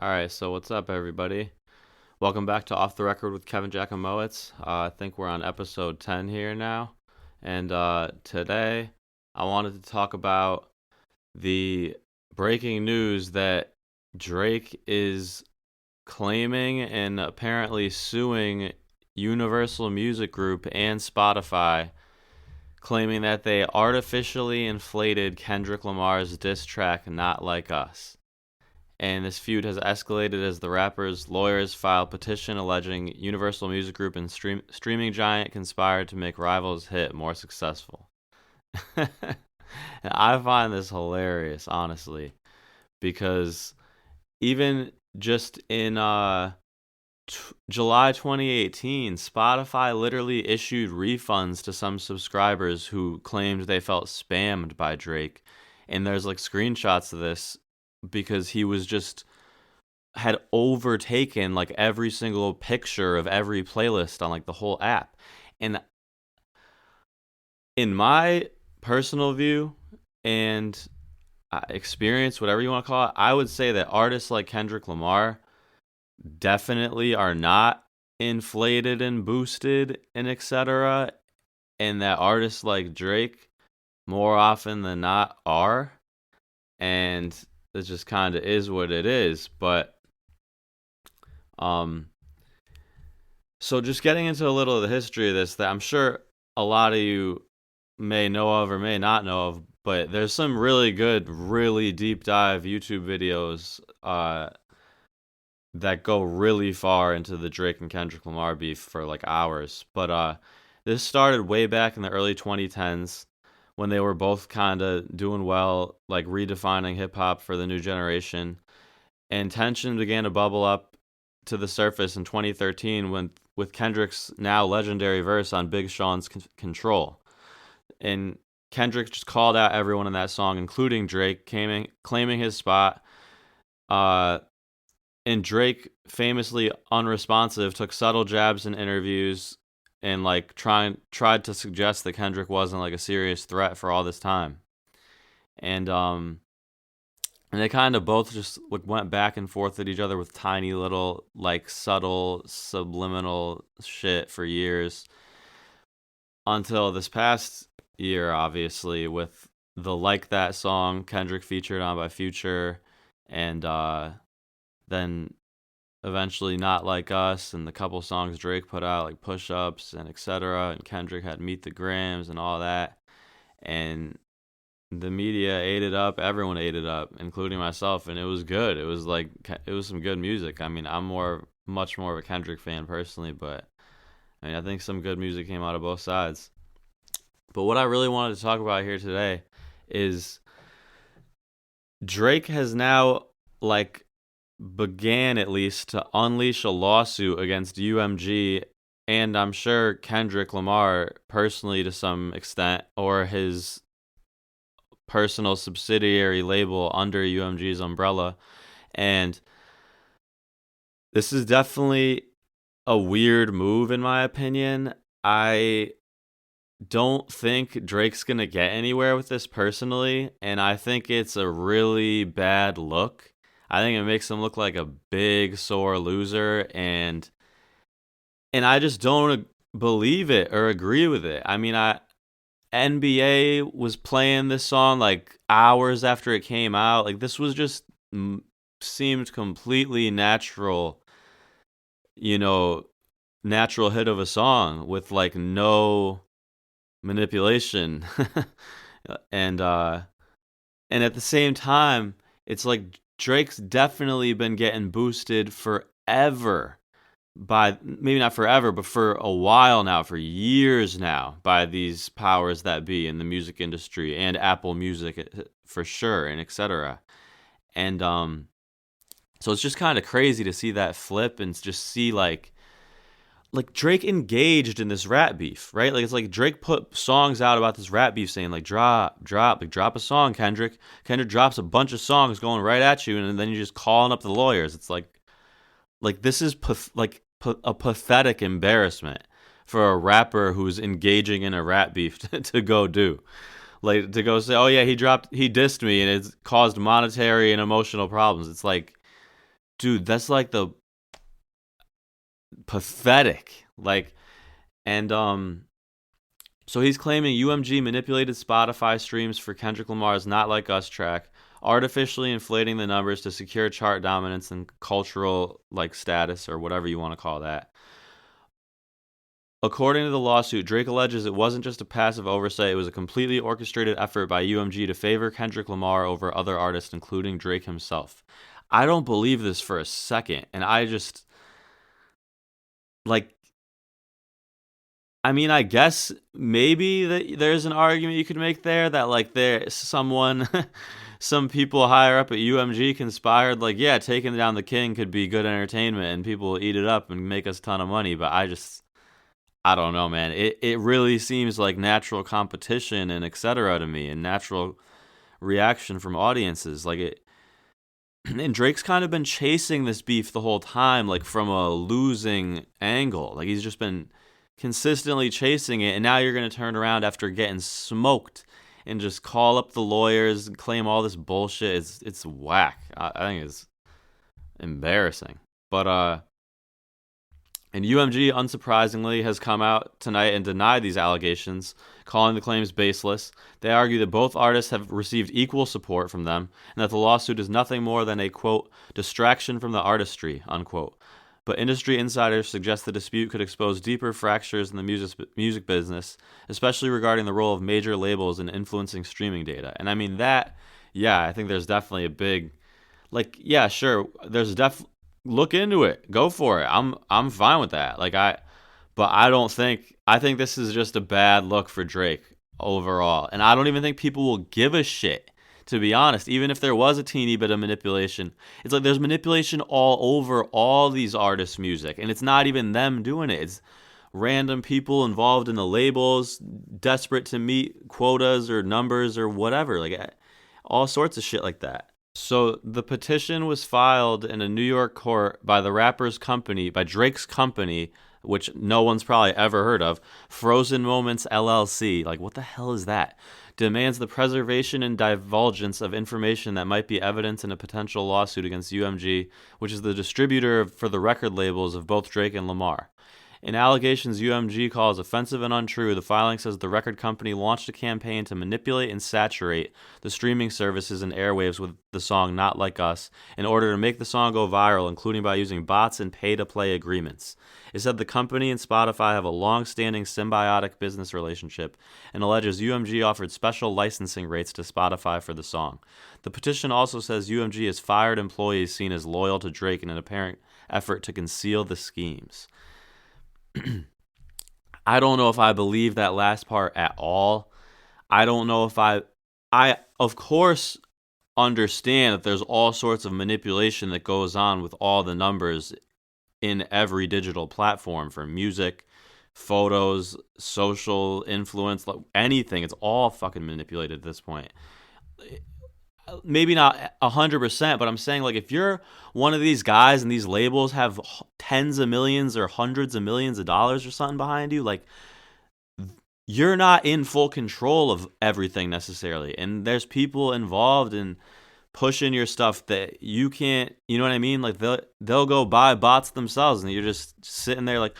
All right, so what's up, everybody? Welcome back to Off the Record with k.Jachimowicz. I think we're on episode 10 here now. And today I wanted to talk about the breaking news that Drake is claiming and apparently suing Universal Music Group and Spotify, claiming that they artificially inflated Kendrick Lamar's diss track Not Like Us. And this feud has escalated as the rapper's lawyers filed petition alleging Universal Music Group and streaming giant conspired to make rivals' hit more successful. And I find this hilarious, honestly, because even just in July 2018, Spotify literally issued refunds to some subscribers who claimed they felt spammed by Drake. And there's like screenshots of this because he was just had overtaken like every single picture of every playlist on like the whole app. And in my personal view and experience, whatever you want to call it, I would say that artists like Kendrick Lamar definitely are not inflated and boosted and etc. And that artists like Drake more often than not are. And it just kind of is what it is. But so just getting into a little of the history of this that I'm sure a lot of you may know of or may not know of, but there's some really good, really deep dive YouTube videos that go really far into the Drake and Kendrick Lamar beef for like hours. But this started way back in the early 2010s when they were both kind of doing well, like redefining hip hop for the new generation. And tension began to bubble up to the surface in 2013 when with Kendrick's now legendary verse on Big Sean's Control. And Kendrick just called out everyone in that song, including Drake, claiming his spot. And Drake, famously unresponsive, took subtle jabs in interviews and like tried to suggest that Kendrick wasn't like a serious threat for all this time. And they kind of both just like went back and forth at each other with tiny little like subtle subliminal shit for years until this past year, obviously, with the Like That song Kendrick featured on by Future, and then eventually Not Like Us, and the couple songs Drake put out like Push Ups and etc. And Kendrick had Meet the Grams and all that. And the media ate it up, everyone ate it up, including myself, and it was good. It was like it was some good music. I mean, I'm much more of a Kendrick fan personally, but I mean, I think some good music came out of both sides. But what I really wanted to talk about here today is Drake has now like began at least to unleash a lawsuit against UMG and I'm sure Kendrick Lamar personally to some extent, or his personal subsidiary label under UMG's umbrella. And this is definitely a weird move in my opinion. I don't think Drake's going to get anywhere with this personally, and I think it's a really bad look. I think it makes him look like a big sore loser, and I just don't believe it or agree with it. I mean, NBA was playing this song like hours after it came out. Like this was just seemed completely natural, natural hit of a song with like no manipulation. and at the same time, it's like Drake's definitely been getting boosted forever by, maybe not forever, but for a while now, for years now, by these powers that be in the music industry and Apple Music for sure, and etc. And so it's just kind of crazy to see that flip and just see like Drake engaged in this rap beef, right? Like it's like Drake put songs out about this rap beef saying like drop a song, Kendrick. Kendrick drops a bunch of songs going right at you, and then you're just calling up the lawyers. It's like this is a pathetic embarrassment for a rapper who's engaging in a rap beef to go do. Like to go say, oh yeah, he dissed me and it's caused monetary and emotional problems. It's like dude, that's like the pathetic. Like, and so he's claiming UMG manipulated Spotify streams for Kendrick Lamar's Not Like Us track, artificially inflating the numbers to secure chart dominance and cultural like status or whatever you want to call that. According to the lawsuit, Drake alleges it wasn't just a passive oversight, it was a completely orchestrated effort by UMG to favor Kendrick Lamar over other artists, including Drake himself. I don't believe this for a second, and I just like I mean, I guess maybe there's an argument you could make there that like there someone some people higher up at UMG conspired like yeah, taking down the king could be good entertainment and people will eat it up and make us a ton of money, but I don't know, man. It really seems like natural competition and etc. to me and natural reaction from audiences like it and Drake's kind of been chasing this beef the whole time like from a losing angle. Like he's just been consistently chasing it, and now you're going to turn around after getting smoked and just call up the lawyers and claim all this bullshit. It's whack. I think it's embarrassing. But and UMG unsurprisingly has come out tonight and denied these allegations, calling the claims baseless. They argue that both artists have received equal support from them and that the lawsuit is nothing more than a quote distraction from the artistry unquote. But industry insiders suggest the dispute could expose deeper fractures in the music business, especially regarding the role of major labels in influencing streaming data. And I mean that, yeah, I think there's definitely a big, like, yeah, sure, there's look into it, go for it. I'm fine with that. But I think this is just a bad look for Drake overall, and I don't even think people will give a shit. To be honest, even if there was a teeny bit of manipulation, it's like there's manipulation all over all these artists' music, and it's not even them doing it. It's random people involved in the labels, desperate to meet quotas or numbers or whatever, like all sorts of shit like that. So the petition was filed in a New York court by the rapper's company, by Drake's company, which no one's probably ever heard of, Frozen Moments LLC. Like, what the hell is that? Demands the preservation and divulgence of information that might be evidence in a potential lawsuit against UMG, which is the distributor for the record labels of both Drake and Lamar. In allegations UMG calls offensive and untrue, the filing says the record company launched a campaign to manipulate and saturate the streaming services and airwaves with the song Not Like Us in order to make the song go viral, including by using bots and pay-to-play agreements. It said the company and Spotify have a long-standing symbiotic business relationship and alleges UMG offered special licensing rates to Spotify for the song. The petition also says UMG has fired employees seen as loyal to Drake in an apparent effort to conceal the schemes. I don't know if I believe that last part at all. I don't know if I of course understand that there's all sorts of manipulation that goes on with all the numbers in every digital platform, for music, photos, social influence, like anything. It's all fucking manipulated at this point. Maybe not 100%, but I'm saying like if you're one of these guys and these labels have tens of millions or hundreds of millions of dollars or something behind you, like you're not in full control of everything necessarily. And there's people involved in pushing your stuff that you can't, you know what I mean? Like they'll go buy bots themselves and you're just sitting there like,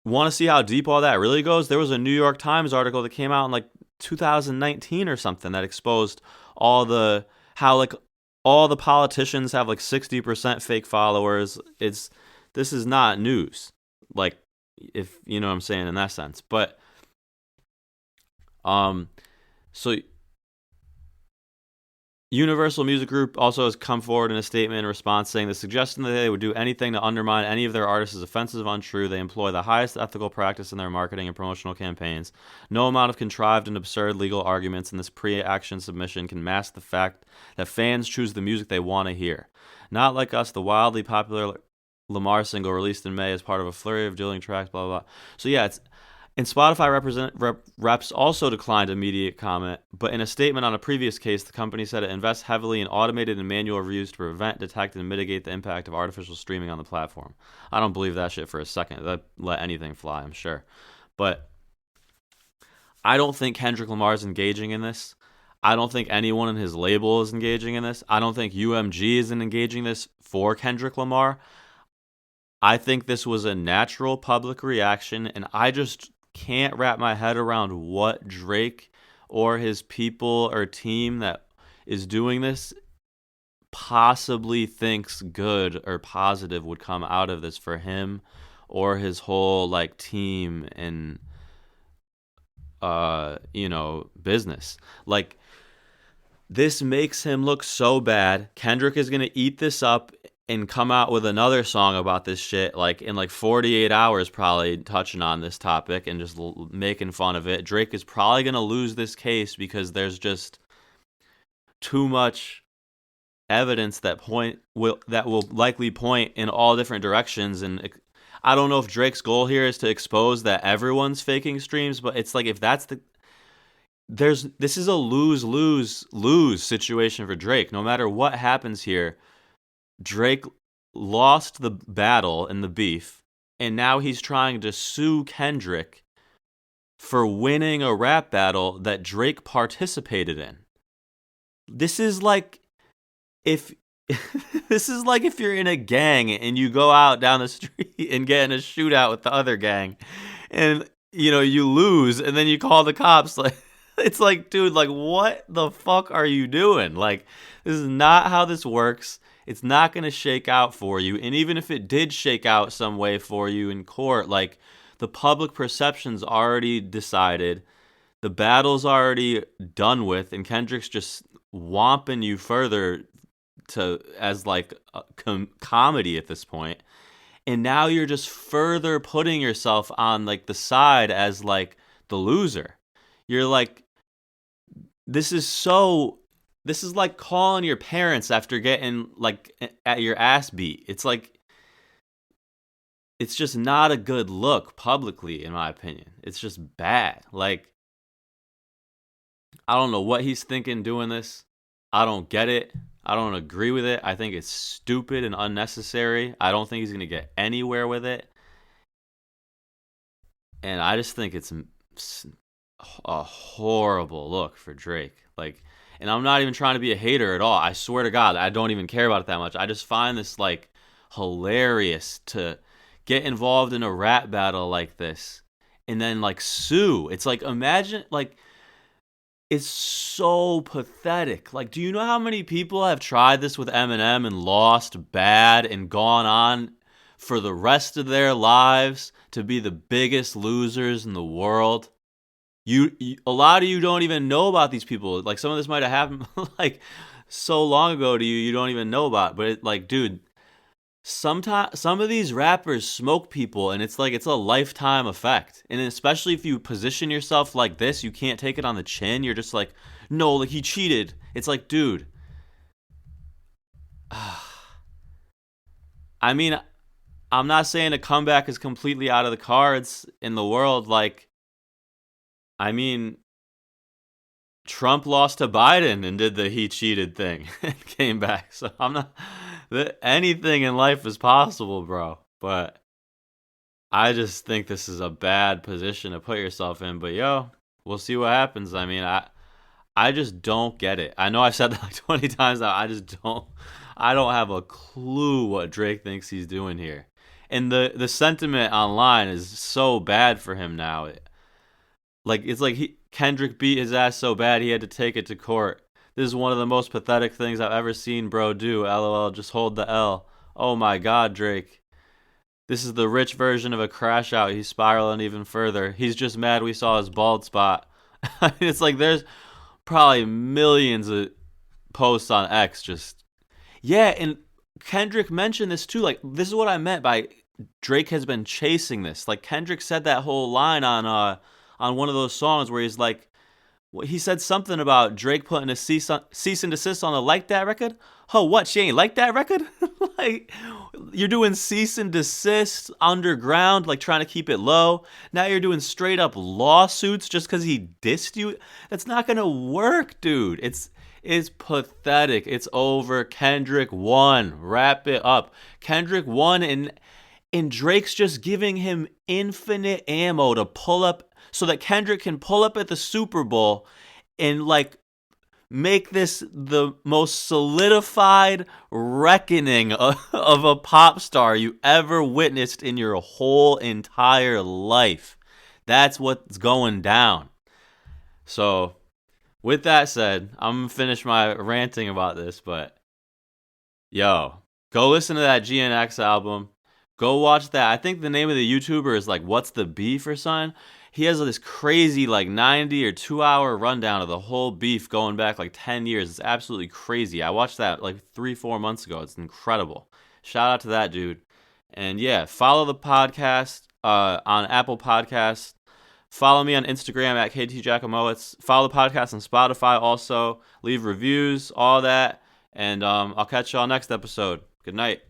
want to see how deep all that really goes? There was a New York Times article that came out in like 2019 or something that exposed how like all the politicians have like 60% fake followers. This is not news, like, if you know what I'm saying in that sense. But so Universal Music Group also has come forward in a statement in response saying the suggestion that they would do anything to undermine any of their artists is offensive, untrue. They employ the highest ethical practice in their marketing and promotional campaigns. No amount of contrived and absurd legal arguments in this pre-action submission can mask the fact that fans choose the music they want to hear. Not Like Us, the wildly popular Lamar single released in May as part of a flurry of dueling tracks, blah, blah, blah. So yeah, and Spotify reps also declined immediate comment, but in a statement on a previous case, the company said it invests heavily in automated and manual reviews to prevent, detect, and mitigate the impact of artificial streaming on the platform. I don't believe that shit for a second. That let anything fly, I'm sure. But I don't think Kendrick Lamar is engaging in this. I don't think anyone in his label is engaging in this. I don't think UMG is engaging this for Kendrick Lamar. I think this was a natural public reaction, and I just can't wrap my head around what Drake or his people or team that is doing this possibly thinks good or positive would come out of this for him or his whole like team and business. Like, this makes him look so bad. Kendrick is going to eat this up and come out with another song about this shit like in like 48 hours, probably touching on this topic and just making fun of it. Drake is probably going to lose this case because there's just too much evidence that will likely point in all different directions. And I don't know if Drake's goal here is to expose that everyone's faking streams, but it's like, if that's this is a lose situation for Drake. No matter what happens here, Drake lost the battle in the beef, and now he's trying to sue Kendrick for winning a rap battle that Drake participated in. This is like if you're in a gang and you go out down the street and get in a shootout with the other gang, and you lose, and then you call the cops. Like, it's like, dude, like, what the fuck are you doing? Like, this is not how this works. It's not going to shake out for you. And even if it did shake out some way for you in court, like, the public perception's already decided. The battle's already done with, and Kendrick's just whomping you further as like a comedy at this point. And now you're just further putting yourself on like the side as like the loser. You're like, this is like calling your parents after getting like at your ass beat. It's like, it's just not a good look publicly, in my opinion. It's just bad. Like, I don't know what he's thinking doing this. I don't get it. I don't agree with it. I think it's stupid and unnecessary. I don't think he's going to get anywhere with it. And I just think it's a horrible look for Drake. Like, and I'm not even trying to be a hater at all. I swear to God, I don't even care about it that much. I just find this like hilarious to get involved in a rap battle like this and then like sue. It's like, imagine, like, it's so pathetic. Like, do you know how many people have tried this with Eminem and lost bad and gone on for the rest of their lives to be the biggest losers in the world? A lot of you don't even know about these people. Like, some of this might have happened like so long ago to you don't even know about. But it, like, dude, some of these rappers smoke people, and it's like, it's a lifetime effect. And especially if you position yourself like this, you can't take it on the chin. You're just like, no, like, he cheated. It's like, dude, I mean, I'm not saying a comeback is completely out of the cards in the world. Like, I mean, Trump lost to Biden and did the he cheated thing and came back. So I'm not, anything in life is possible, bro. But I just think this is a bad position to put yourself in. But we'll see what happens. I mean, I just don't get it. I know I've said that like 20 times now. I don't have a clue what Drake thinks he's doing here. And the sentiment online is so bad for him now. Like, it's like Kendrick beat his ass so bad he had to take it to court. This is one of the most pathetic things I've ever seen bro do. LOL, just hold the L. Oh my God, Drake. This is the rich version of a crash out. He's spiraling even further. He's just mad we saw his bald spot. It's like, there's probably millions of posts on X just... Yeah, and Kendrick mentioned this too. Like, this is what I meant by Drake has been chasing this. Like, Kendrick said that whole line on one of those songs where he's like, he said something about Drake putting a cease and desist on a Like That record. Oh, what? She ain't like that record? Like, you're doing cease and desist underground, like trying to keep it low. Now you're doing straight up lawsuits just because he dissed you. That's not gonna work, dude. It's pathetic. It's over. Kendrick won. Wrap it up. Kendrick won, and Drake's just giving him infinite ammo to pull up, so that Kendrick can pull up at the Super Bowl and like make this the most solidified reckoning of a pop star you ever witnessed in your whole entire life. That's what's going down. So, with that said, I'm going to finish my ranting about this, but yo, go listen to that GNX album. Go watch that. I think the name of the YouTuber is like What's the Beef or something. He has this crazy like 90 or 2 hour rundown of the whole beef going back like 10 years. It's absolutely crazy. I watched that like 3-4 months ago. It's incredible. Shout out to that dude. And yeah, follow the podcast on Apple Podcasts. Follow me on Instagram at k.jachimowicz. Follow the podcast on Spotify also. Leave reviews, all that. And I'll catch y'all next episode. Good night.